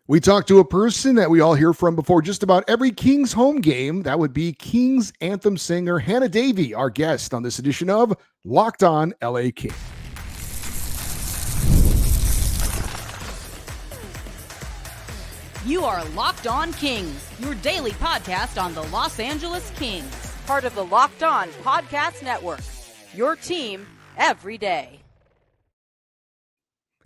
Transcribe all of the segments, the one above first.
We talked to a person that we all hear from before just about every Kings home game. That would be Kings Anthem singer Hannah Davey, our guest on this edition of Locked On LA Kings. You are Locked On Kings, your daily podcast on the Los Angeles Kings, part of the Locked On Podcast Network, your team every day.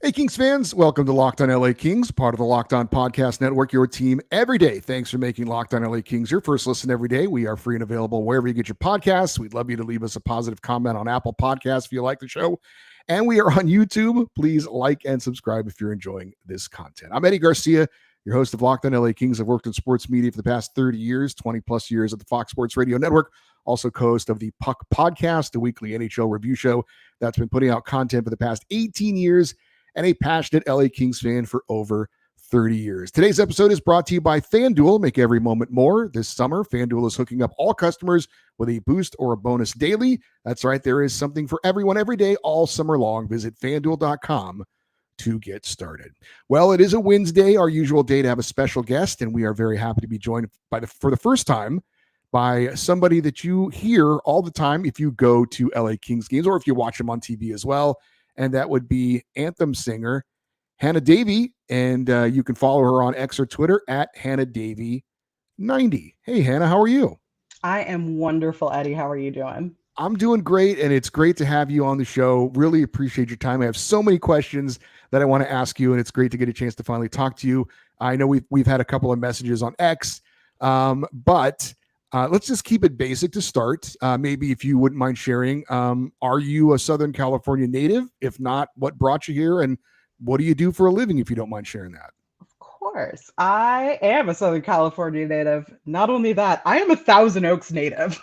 Hey, Kings fans, welcome to Locked On LA Kings, part of the Locked On Podcast Network, your team every day. Thanks for making Locked On LA Kings your first listen every day. We are free and available wherever you get your podcasts. We'd love you to leave us a positive comment on Apple Podcasts if you like the show. And we are on YouTube. Please like and subscribe if you're enjoying this content. I'm Eddie Garcia, your host of Locked On LA Kings. I've worked in sports media for the past 30 years, 20 plus years at the Fox Sports Radio Network. Also co-host of the Puck Podcast, a weekly NHL review show that's been putting out content for the past 18 years, and a passionate LA Kings fan for over 30 years. Today's episode is brought to you by FanDuel. Make every moment more. This summer, FanDuel is hooking up all customers with a boost or a bonus daily. That's right, there is something for everyone every day all summer long. Visit FanDuel.com to get started. Well, it is a Wednesday, our usual day to have a special guest, and we are very happy to be joined for the first time by somebody that you hear all the time if you go to LA Kings games or if you watch them on TV as well. And that would be Anthem singer Hannah Davey. And you can follow her on X or Twitter at Hannah Davey 90. Hey, Hannah, how are you? I am wonderful, Eddie. How are you doing? I'm doing great, and it's great to have you on the show. Really appreciate your time. I have so many questions that I want to ask you, and it's great to get a chance to finally talk to you. I know we've had a couple of messages on X, but let's just keep it basic to start. Maybe if you wouldn't mind sharing, are you a Southern California native? If not, what brought you here, and what do you do for a living, if you don't mind sharing that? Of course. I am a Southern California native. Not only that, I am a Thousand Oaks native.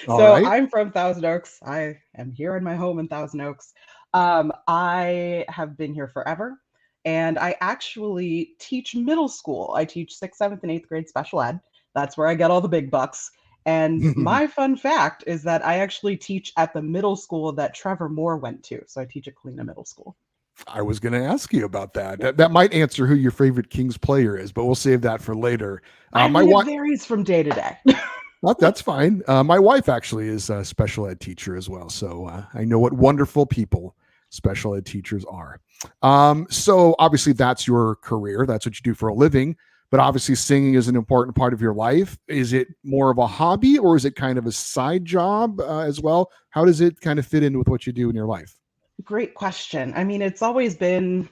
Right. I'm from Thousand Oaks. I am here in my home in Thousand Oaks. I have been here forever, and I actually teach middle school. I teach 6th, 7th, and 8th grade special ed. That's where I get all the big bucks. And my fun fact is that I actually teach at the middle school that Trevor Moore went to. So I teach at Kalina Middle School. I was going to ask you about that. That might answer who your favorite Kings player is, but we'll save that for later. It varies from day to day. That's fine. My wife actually is a special ed teacher as well. So I know what wonderful people special ed teachers are. So obviously that's your career. That's what you do for a living. But obviously singing is an important part of your life. Is it more of a hobby, or is it kind of a side job as well? How does it kind of fit in with what you do in your life? Great question. I mean, it's always been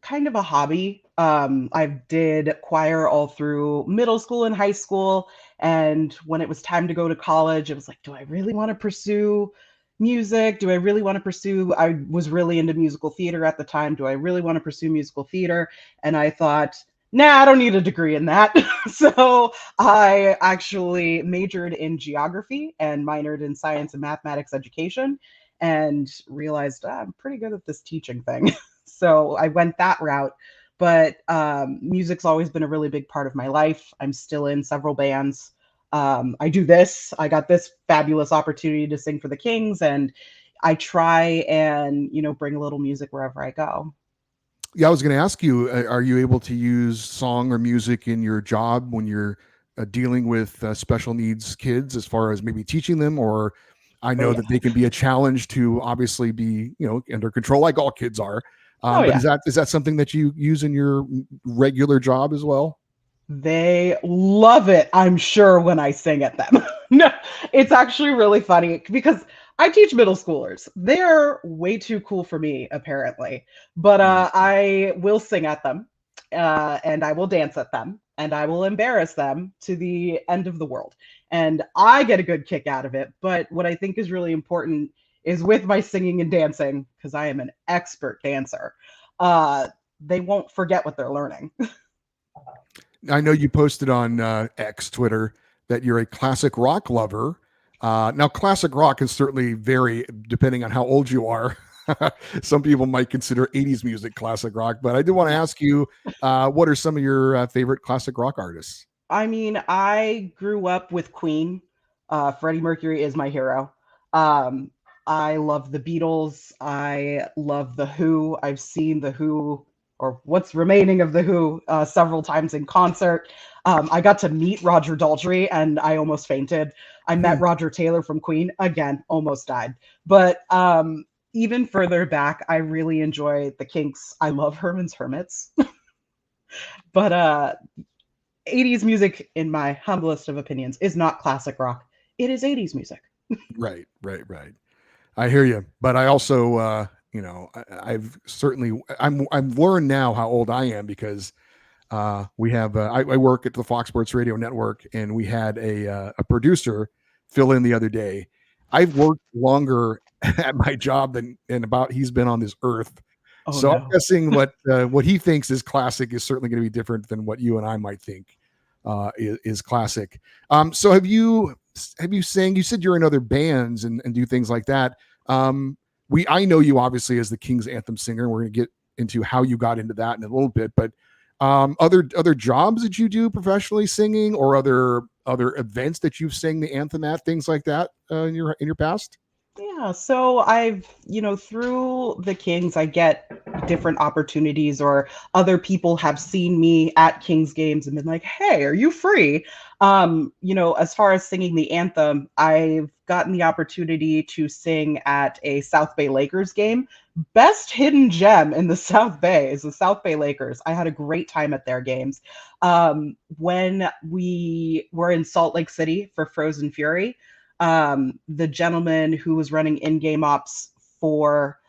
kind of a hobby. I did choir all through middle school and high school. And when it was time to go to college, it was like, do I really want to pursue music? Do I really want to pursue, I was really into musical theater at the time. Do I really want to pursue musical theater? And I thought, nah, I don't need a degree in that. So I actually majored in geography and minored in science and mathematics education, and realized I'm pretty good at this teaching thing. So I went that route. But music's always been a really big part of my life. I'm still in several bands. I do this. I got this fabulous opportunity to sing for the Kings, and I try and, bring a little music wherever I go. Yeah, I was going to ask you, are you able to use song or music in your job when you're dealing with special needs kids, as far as maybe teaching them? Or I know that they can be a challenge to obviously be, under control, like all kids are. Is that something that you use in your regular job as well? They love it, I'm sure, when I sing at them. No, it's actually really funny because I teach middle schoolers. They're way too cool for me, apparently. But I will sing at them, and I will dance at them, and I will embarrass them to the end of the world. And I get a good kick out of it. But what I think is really important is with my singing and dancing, because I am an expert dancer, they won't forget what they're learning. I know you posted on X, Twitter, that you're a classic rock lover. Now, classic rock can certainly vary depending on how old you are. Some people might consider 80s music classic rock, but I did want to ask you, what are some of your favorite classic rock artists? I mean, I grew up with Queen. Freddie Mercury is my hero. I love the Beatles. I love The Who. I've seen The Who or what's remaining of the Who several times in concert. I got to meet Roger Daltrey and I almost fainted. I met Roger Taylor from Queen, again, almost died. But even further back, I really enjoy the Kinks. I love Herman's Hermits. But 80s music, in my humblest of opinions, is not classic rock. It is 80s music. Right. I hear you, but I also, I've certainly, I'm learned now how old I am because we have, I work at the Fox Sports Radio Network, and we had a producer fill in the other day. I've worked longer at my job than about he's been on this earth. Oh, So no. I'm guessing what he thinks is classic is certainly going to be different than what you and I might think is classic. So have you sang? You said you're in other bands and do things like that. I know you obviously as the King's Anthem singer. We're going to get into how you got into that in a little bit, but other jobs that you do professionally singing, or other events that you've sang the anthem at, things like that in your past. Yeah, so I've, through the Kings, I get different opportunities, or other people have seen me at Kings games and been like, "Hey, are you free?" As far as singing the anthem, I've gotten the opportunity to sing at a South Bay Lakers game. Best hidden gem in the South Bay is the South Bay Lakers. I had a great time at their games. When we were in Salt Lake City for Frozen Fury, the gentleman who was running in-game ops for,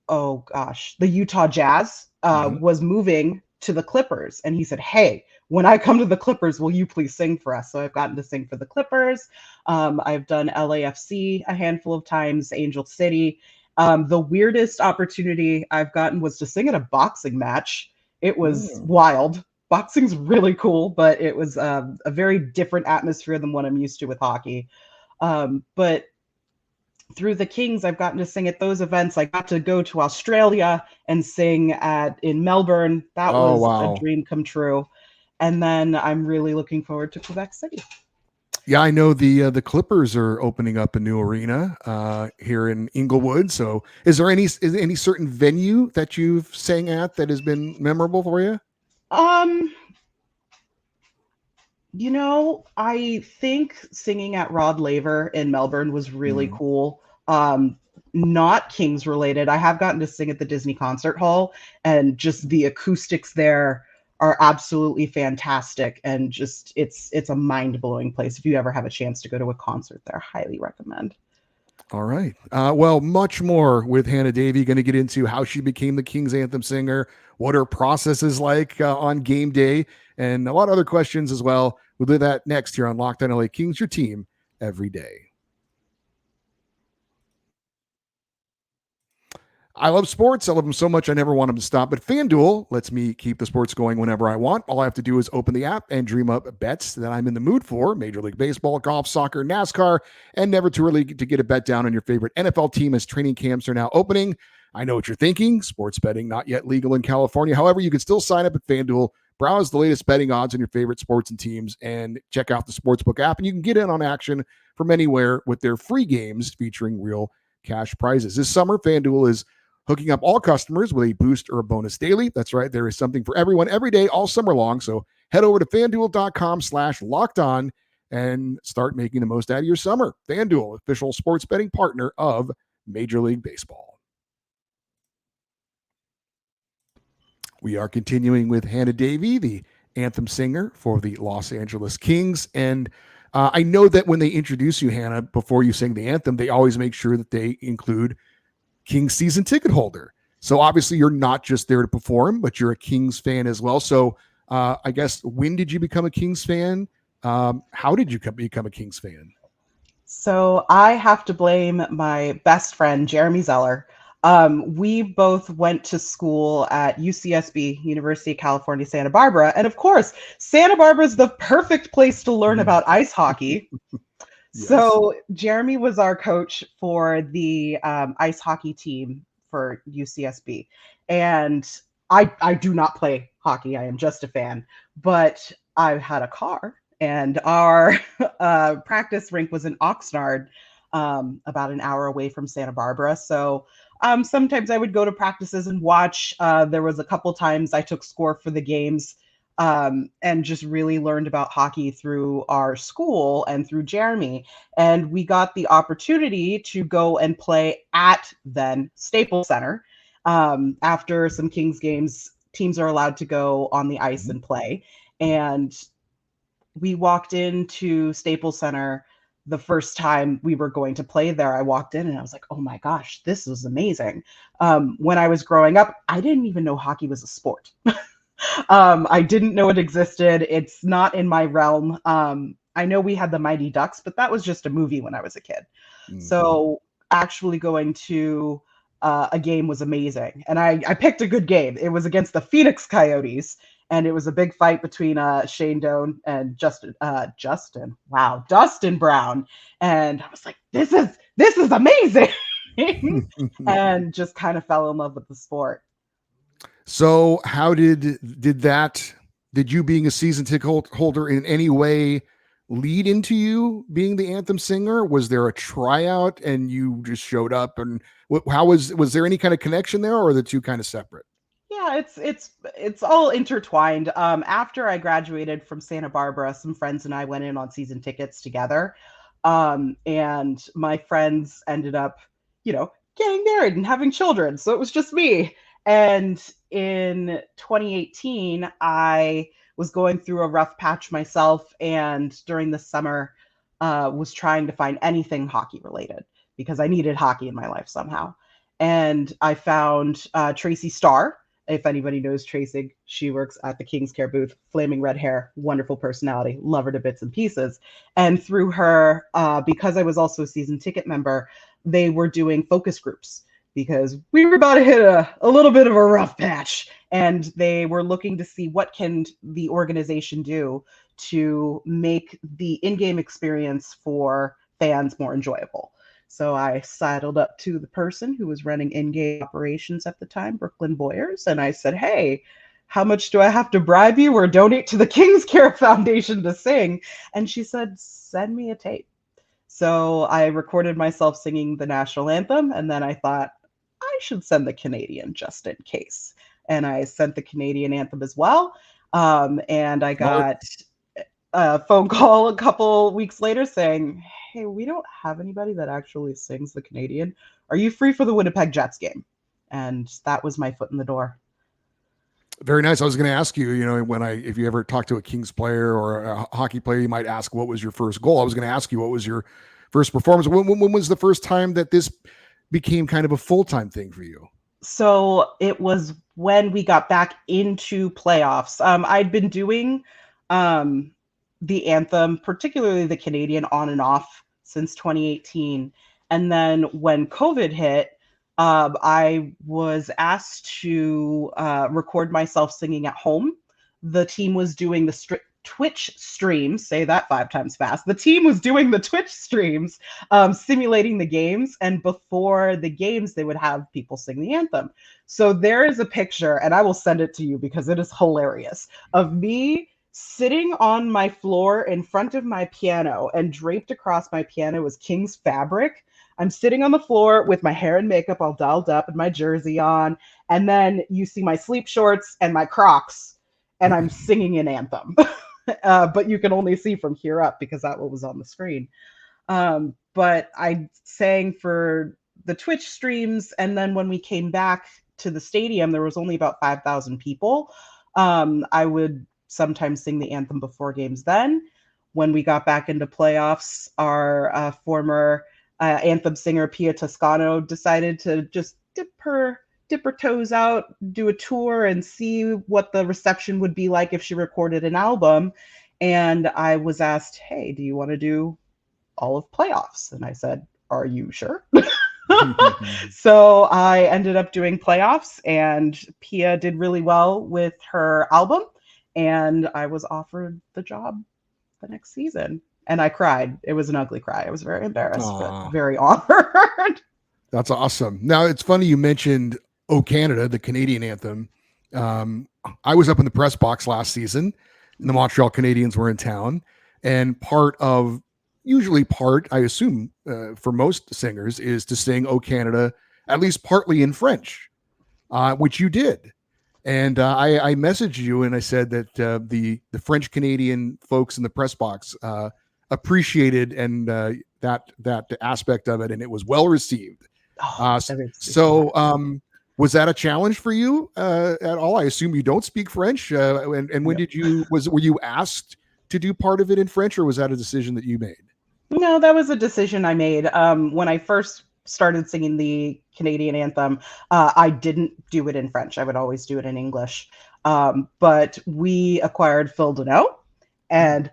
the Utah Jazz was moving to the Clippers. And he said, "Hey, when I come to the Clippers, will you please sing for us?" So I've gotten to sing for the Clippers. I've done LAFC a handful of times, Angel City. The weirdest opportunity I've gotten was to sing at a boxing match. It was wild. Boxing's really cool, but it was a very different atmosphere than what I'm used to with hockey. But through the Kings, I've gotten to sing at those events. I got to go to Australia and sing in Melbourne. That was wow. a dream come true. And then I'm really looking forward to Quebec City. Yeah, I know the Clippers are opening up a new arena here in Inglewood. So is there any certain venue that you've sang at that has been memorable for you? I think singing at Rod Laver in Melbourne was really Mhm. cool. Not Kings related. I have gotten to sing at the Disney Concert Hall, and just the acoustics there are absolutely fantastic. And just it's a mind-blowing place. If you ever have a chance to go to a concert there, highly recommend. All right. Well, much more with Hannah Davey. Going to get into how she became the King's Anthem singer, what her process is like on game day, and a lot of other questions as well. We'll do that next here on Locked On LA Kings, your team every day. I love sports. I love them so much, I never want them to stop. But FanDuel lets me keep the sports going whenever I want. All I have to do is open the app and dream up bets that I'm in the mood for. Major League Baseball, golf, soccer, NASCAR, and never too early to get a bet down on your favorite NFL team as training camps are now opening. I know what you're thinking. Sports betting not yet legal in California. However, you can still sign up at FanDuel, browse the latest betting odds on your favorite sports and teams, and check out the Sportsbook app. And you can get in on action from anywhere with their free games featuring real cash prizes. This summer, FanDuel is hooking up all customers with a boost or a bonus daily. That's right. There is something for everyone every day, all summer long. So head over to FanDuel.com/lockedon and start making the most out of your summer. FanDuel, official sports betting partner of Major League Baseball. We are continuing with Hannah Davey, the anthem singer for the Los Angeles Kings. And I know that when they introduce you, Hannah, before you sing the anthem, they always make sure that they include Kings season ticket holder. So obviously you're not just there to perform, but you're a Kings fan as well. So I guess, when did you become a Kings fan? How did you become a Kings fan? So I have to blame my best friend, Jeremy Zeller. We both went to school at UCSB, University of California, Santa Barbara. And of course, Santa Barbara is the perfect place to learn about ice hockey. Yes. So Jeremy was our coach for the ice hockey team for UCSB. And I do not play hockey. I am just a fan. But I had a car, and our practice rink was in Oxnard, about an hour away from Santa Barbara. So Sometimes I would go to practices and watch. There was a couple times I took score for the games, and just really learned about hockey through our school and through Jeremy. And we got the opportunity to go and play at then Staples Center. After some Kings games, teams are allowed to go on the ice and play. And we walked into Staples Center the first time we were going to play there. I walked in and I was like, oh my gosh, this is amazing. When I was growing up, I didn't even know hockey was a sport. I didn't know it existed. It's not in my realm. I know we had the Mighty Ducks, but that was just a movie when I was a kid. Mm-hmm. So actually going to a game was amazing. And I picked a good game. It was against the Phoenix Coyotes. And it was a big fight between Shane Doan and Dustin Brown. And I was like, this is amazing. And just kind of fell in love with the sport. So how did you being a season ticket holder in any way lead into you being the Anthem singer? Was there a tryout and you just showed up, and how was there any kind of connection there, or are the two kind of separate? Yeah, it's all intertwined. After I graduated from Santa Barbara, some friends and I went in on season tickets together. And my friends ended up, getting married and having children. So it was just me. And in 2018, I was going through a rough patch myself, and during the summer, was trying to find anything hockey related because I needed hockey in my life somehow. And I found Tracy Starr. If anybody knows Tracy, she works at the King's Care booth, flaming red hair, wonderful personality, love her to bits and pieces. And through her, because I was also a season ticket member, they were doing focus groups because we were about to hit a little bit of a rough patch. And they were looking to see what can the organization do to make the in-game experience for fans more enjoyable. So I sidled up to the person who was running in-game operations at the time, Brooklyn Boyers, and I said, hey, how much do I have to bribe you or donate to the King's Care Foundation to sing? And she said, send me a tape. So I recorded myself singing the national anthem, and then I thought, I should send the Canadian just in case. And I sent the Canadian anthem as well. And I got a phone call a couple weeks later saying, hey, we don't have anybody that actually sings the Canadian. Are you free for the Winnipeg Jets game? And that was my foot in the door. Very nice. I was going to ask you, if you ever talk to a Kings player or a hockey player, you might ask, what was your first goal? I was going to ask you, what was your first performance? When was the first time that this became kind of a full-time thing for you? So it was when we got back into playoffs. I'd been doing the anthem, particularly the Canadian, on and off since 2018. And then when COVID hit, I was asked to record myself singing at home. The team was doing the Twitch streams, say that 5 times fast. The team was doing the Twitch streams, simulating the games. And before the games, they would have people sing the anthem. So there is a picture, and I will send it to you because it is hilarious, of me sitting on my floor in front of my piano, and draped across my piano was King's fabric. I'm sitting on the floor with my hair and makeup all dolled up and my jersey on. And then you see my sleep shorts and my Crocs, and I'm singing an anthem. But you can only see from here up because that was on the screen. But I sang for the Twitch streams. And then when we came back to the stadium, there was only about 5,000 people. I would sometimes sing the anthem before games then. When we got back into playoffs, our former anthem singer, Pia Toscano, decided to just dip her toes out, do a tour, and see what the reception would be like if she recorded an album. And I was asked, hey, do you want to do all of playoffs? And I said, are you sure? So I ended up doing playoffs, and Pia did really well with her album. And I was offered the job the next season. And I cried. It was an ugly cry. I was very embarrassed, but very honored. That's awesome. Now, it's funny you mentioned "O Canada," the Canadian anthem. I was up in the press box last season, and the Montreal Canadiens were in town. And usually part, I assume, for most singers, is to sing "O Canada" at least partly in French, which you did. And I messaged you and I said that the French Canadian folks in the press box appreciated and that aspect of it, and it was well received. Was that a challenge for you at all? I assume you don't speak French. And when were you asked to do part of it in French, or was that a decision that you made? No, that was a decision I made. When I first started singing the Canadian anthem, I didn't do it in French. I would always do it in English. But we acquired Phil Deneau, and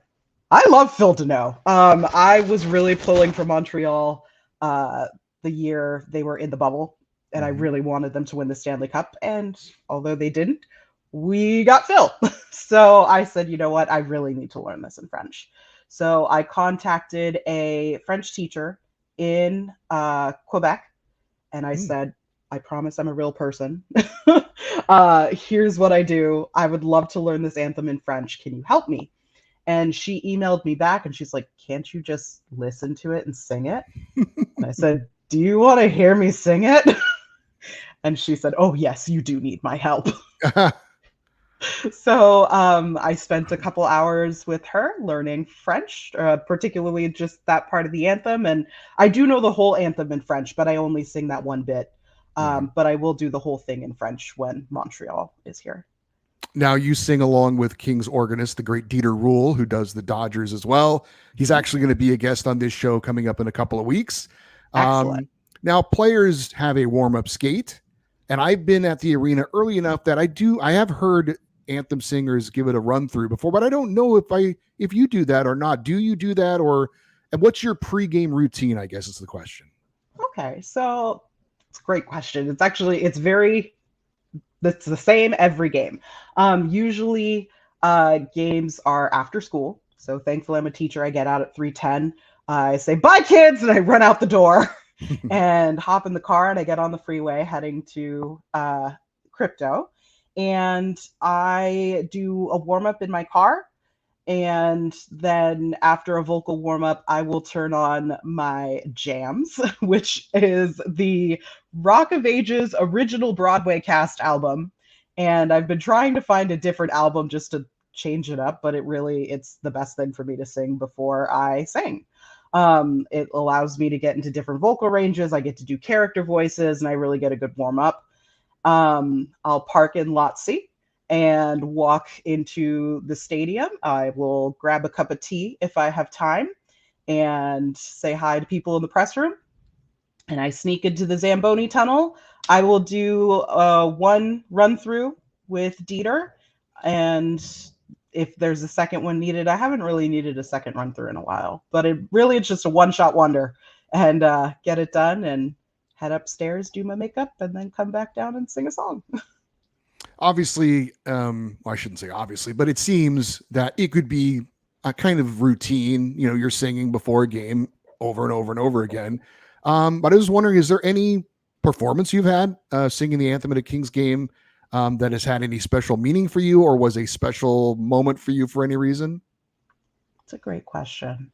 I love Phil Deneau. I was really pulling for Montreal the year they were in the bubble, and I really wanted them to win the Stanley Cup. And although they didn't, we got Phil. So I said, you know what? I really need to learn this in French. So I contacted a French teacher in Quebec, and I said, I promise I'm a real person. Here's what I do. I would love to learn this anthem in French. Can you help me? And she emailed me back, and she's like, can't you just listen to it and sing it? And I said, do you want to hear me sing it? And she said, oh, yes, you do need my help. So I spent a couple hours with her learning French, particularly just that part of the anthem. And I do know the whole anthem in French, but I only sing that one bit. But I will do the whole thing in French when Montreal is here. Now you sing along with Kings organist, the great Dieter Rule, who does the Dodgers as well. He's actually going to be a guest on this show coming up in a couple of weeks. Excellent. Now players have a warm-up skate, and I've been at the arena early enough that I have heard anthem singers give it a run through before, but I don't know if you do that or not. Do you do that, and what's your pregame routine, I guess is the question. Okay, so it's a great question. It's the same every game. Usually games are after school. So thankfully I'm a teacher. I get out at 3:10. I say, bye kids, and I run out the door and hop in the car, and I get on the freeway heading to Crypto. And I do a warm up in my car. And then after a vocal warm up, I will turn on my jams, which is the Rock of Ages original Broadway cast album. And I've been trying to find a different album just to change it up, but it's the best thing for me to sing before I sing. It allows me to get into different vocal ranges. I get to do character voices, and I really get a good warm up. I'll park in Lot C and walk into the stadium. I will grab a cup of tea if I have time and say hi to people in the press room. And I sneak into the Zamboni tunnel. I will do one run through with Dieter. And if there's a second one needed, I haven't really needed a second run through in a while, but it's just a one-shot wonder, and get it done and head upstairs, do my makeup, and then come back down and sing a song. Obviously, I shouldn't say obviously, but it seems that it could be a kind of routine. You're singing before a game over and over and over again. But I was wondering, is there any performance you've had singing the anthem at a Kings game that has had any special meaning for you, or was a special moment for you for any reason? That's a great question.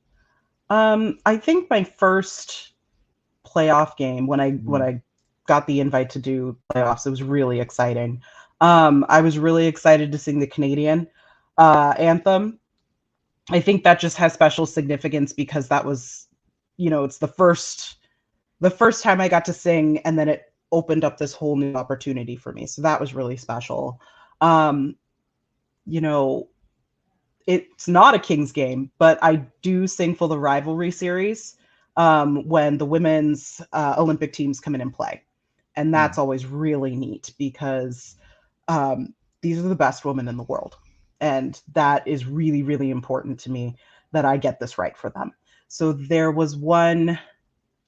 I think my first playoff game, when I got the invite to do playoffs, it was really exciting. I was really excited to sing the Canadian anthem. I think that just has special significance because that was, it's the first time I got to sing, and then it opened up this whole new opportunity for me. So that was really special. It's not a Kings game, but I do sing for the rivalry series when the women's Olympic teams come in and play. And that's always really neat because these are the best women in the world. And that is really, really important to me that I get this right for them. So there was one,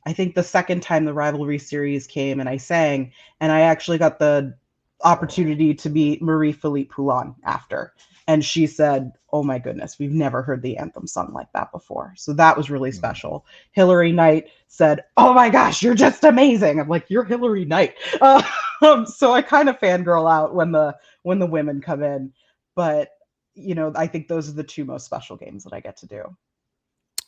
I think the second time the rivalry series came and I sang, and I actually got the opportunity to meet Marie-Philippe Poulin after. And she said, oh my goodness, we've never heard the anthem sung like that before. So that was really special. Hillary Knight said, oh my gosh, you're just amazing. I'm like, you're Hillary Knight. So I kind of fangirl out when the women come in. But, I think those are the two most special games that I get to do.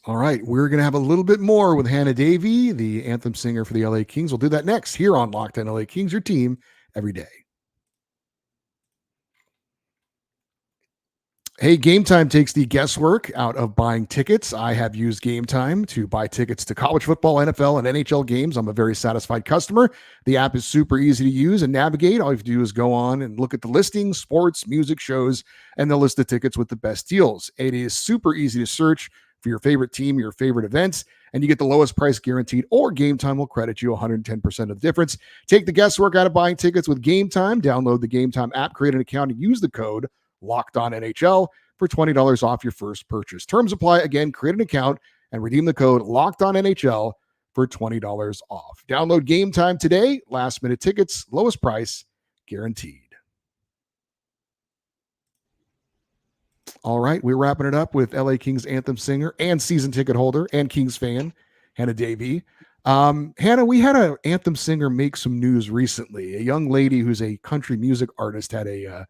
All right, we're going to have a little bit more with Hannah Davey, the anthem singer for the LA Kings. We'll do that next here on Locked On LA Kings, your team every day. Hey, Gametime takes the guesswork out of buying tickets. I have used Gametime to buy tickets to college football, NFL, and NHL games. I'm a very satisfied customer. The app is super easy to use and navigate. All you have to do is go on and look at the listings, sports, music, shows, and the list of tickets with the best deals. It is super easy to search for your favorite team, your favorite events, and you get the lowest price guaranteed, or Gametime will credit you 110% of the difference. Take the guesswork out of buying tickets with Gametime. Download the Gametime app, create an account, and use the code Locked On NHL for $20 off your first purchase. Terms apply. Again, create an account and redeem the code Locked On NHL for $20 off. Download Gametime today. Last minute tickets, lowest price guaranteed. All right, we're wrapping it up with LA Kings anthem singer and season ticket holder and Kings fan, Hannah Davey. Hannah, we had an anthem singer make some news recently. A young lady who's a country music artist had a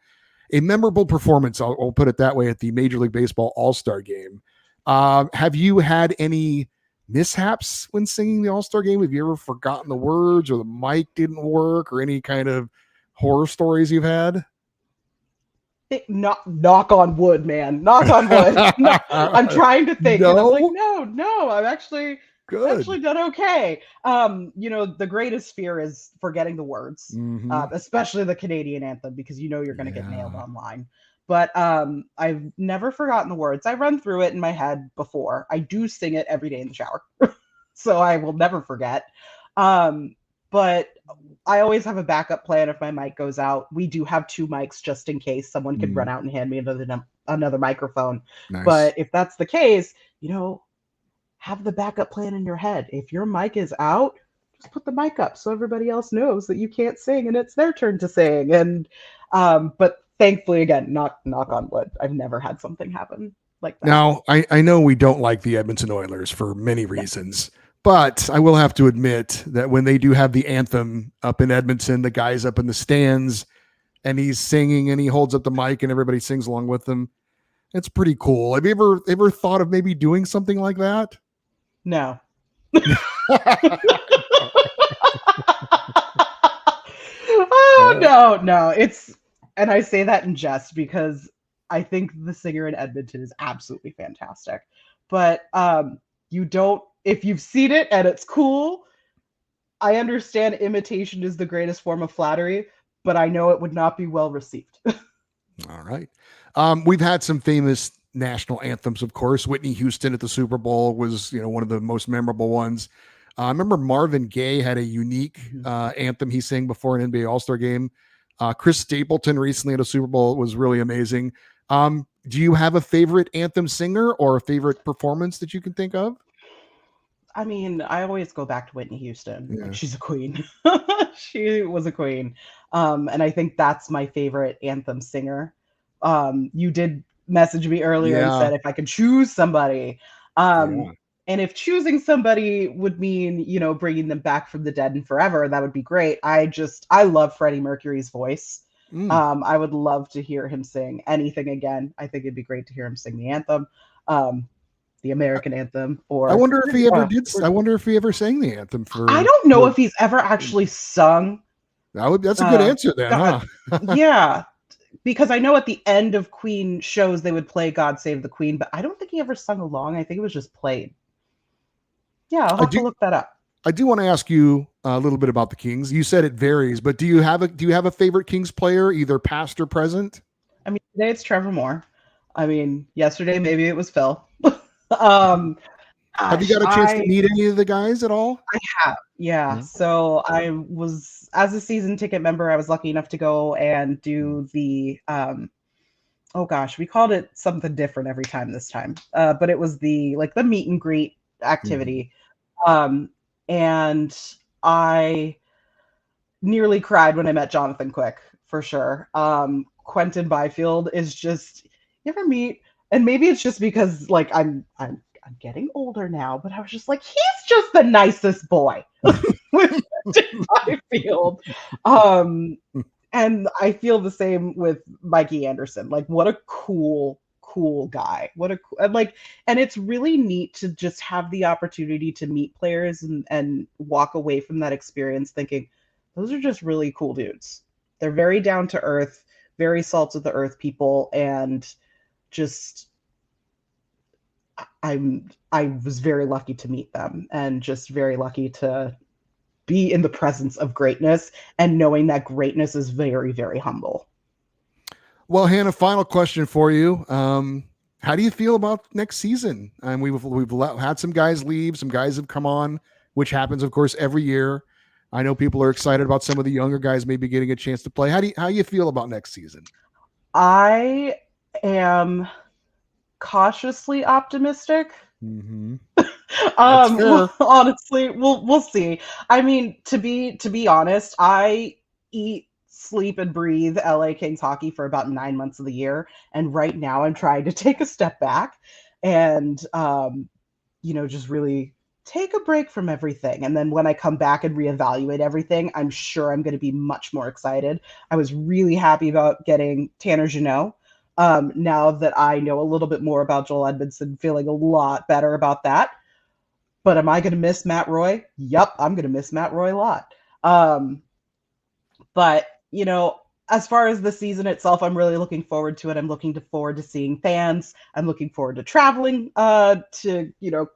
memorable performance, I'll put it that way, at the Major League Baseball All-Star Game. Have you had any mishaps when singing the All-Star Game? Have you ever forgotten the words, or the mic didn't work, or any kind of horror stories you've had? Knock on wood, man. Knock on wood. No, I'm trying to think. No? And I'm like, no, I'm actually Good. actually done okay. The greatest fear is forgetting the words, especially the Canadian anthem, because you're going to get nailed online. But I've never forgotten the words. I run through it in my head before. I do sing it every day in the shower, so I will never forget. But I always have a backup plan if my mic goes out. We do have two mics just in case someone could run out and hand me another microphone. Nice. But if that's the case, have the backup plan in your head. If your mic is out, just put the mic up so everybody else knows that you can't sing and it's their turn to sing. And but thankfully, again, knock on wood, I've never had something happen like that. Now, I know we don't like the Edmonton Oilers for many reasons, but I will have to admit that when they do have the anthem up in Edmonton, the guy's up in the stands and he's singing and he holds up the mic and everybody sings along with him, it's pretty cool. Have you ever thought of maybe doing something like that? No. No. And I say that in jest because I think the singer in Edmonton is absolutely fantastic. But if you've seen it and it's cool, I understand imitation is the greatest form of flattery, but I know it would not be well received. All right. We've had some famous national anthems, of course. Whitney Houston at the Super Bowl was, one of the most memorable ones. I remember Marvin Gaye had a unique anthem he sang before an NBA All-Star game. Chris Stapleton recently at a Super Bowl was really amazing. Do you have a favorite anthem singer or a favorite performance that you can think of? I mean, I always go back to Whitney Houston. Yeah. She's a queen. She was a queen. And I think that's my favorite anthem singer. You did message me earlier and said if I could choose somebody. And if choosing somebody would mean, bringing them back from the dead and forever, that would be great. I love Freddie Mercury's voice. I would love to hear him sing anything again. I think it'd be great to hear him sing the anthem, the American anthem. Or I wonder if he ever did. I wonder if he ever sang the anthem for. I don't know if he's ever actually sung. That's a good answer then, huh? Yeah. Because I know at the end of Queen shows they would play God Save the Queen, but I don't think he ever sung along. I think it was just played. Yeah, I'll have to look that up. I do want to ask you a little bit about the Kings. You said it varies, but do you have a favorite Kings player, either past or present? I mean, today it's Trevor Moore. I mean, yesterday maybe it was Phil. Have you got a chance to meet any of the guys at all? I have, yeah. So I was, as a season ticket member, I was lucky enough to go and do the, we called it something different every time this time. But it was the meet and greet activity. And I nearly cried when I met Jonathan Quick, for sure. Quentin Byfield is just, you ever meet, and maybe it's just because I'm getting older now, but I was just like, he's just the nicest boy with Byfield. And I feel the same with Mikey Anderson. Like, what a cool cool guy. And it's really neat to just have the opportunity to meet players and walk away from that experience thinking, those are just really cool dudes. They're very down to earth, very salt of the earth people, and just I was very lucky to meet them, and just very lucky to be in the presence of greatness and knowing that greatness is very, very humble. Well, Hannah, final question for you. How do you feel about next season? And we've had some guys leave, some guys have come on, which happens, of course, every year. I know people are excited about some of the younger guys maybe getting a chance to play. How do you feel about next season? I am cautiously optimistic. Mm-hmm. Honestly, we'll see. I mean, to be honest, I eat, sleep, and breathe LA Kings hockey for about 9 months of the year, and right now I'm trying to take a step back and just really take a break from everything. And then when I come back and reevaluate everything, I'm sure I'm going to be much more excited. I was really happy about getting Tanner Jeannot. Now that I know a little bit more about Joel Edmondson, feeling a lot better about that. But am I going to miss Matt Roy? Yep, I'm going to miss Matt Roy a lot. But, as far as the season itself, I'm really looking forward to it. I'm looking forward to seeing fans. I'm looking forward to traveling to,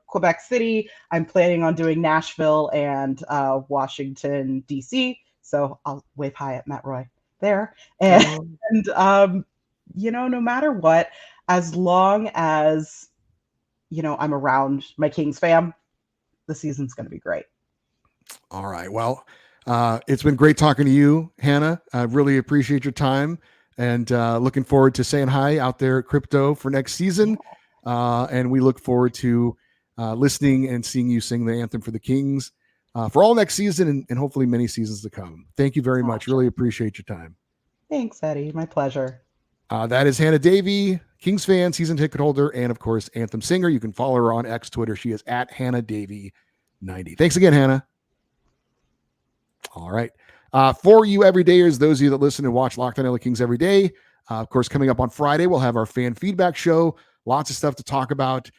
Quebec City. I'm planning on doing Nashville and Washington, D.C. So I'll wave hi at Matt Roy there. And, no matter what, as long as, I'm around my Kings fam, the season's going to be great. All right. Well, it's been great talking to you, Hannah. I really appreciate your time, and looking forward to saying hi out there at Crypto for next season. And we look forward to listening and seeing you sing the anthem for the Kings for all next season and hopefully many seasons to come. Thank you very much. Really appreciate your time. Thanks, Eddie. My pleasure. That is Hannah Davey, Kings fan, season ticket holder, and of course, Anthem singer. You can follow her on X Twitter. She is at Hannah Davey 90. Thanks again, Hannah. All right. For you everydayers, those of you that listen and watch Locked On LA Kings every day, of course, coming up on Friday, we'll have our fan feedback show. Lots of stuff to talk about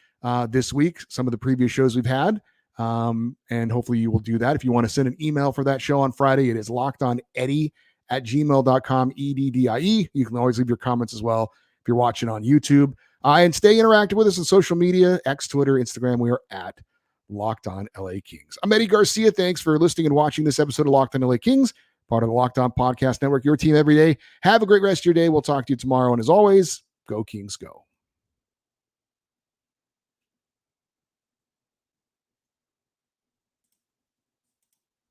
this week, some of the previous shows we've had. And hopefully you will do that. If you want to send an email for that show on Friday, it is lockedoneddie@gmail.com, EDDIE. You can always leave your comments as well if you're watching on YouTube. And stay interactive with us on social media, X, Twitter, Instagram. We are at Locked On LA Kings. I'm Eddie Garcia. Thanks for listening and watching this episode of Locked On LA Kings, part of the Locked On Podcast Network, your team every day. Have a great rest of your day. We'll talk to you tomorrow. And as always, go Kings, go.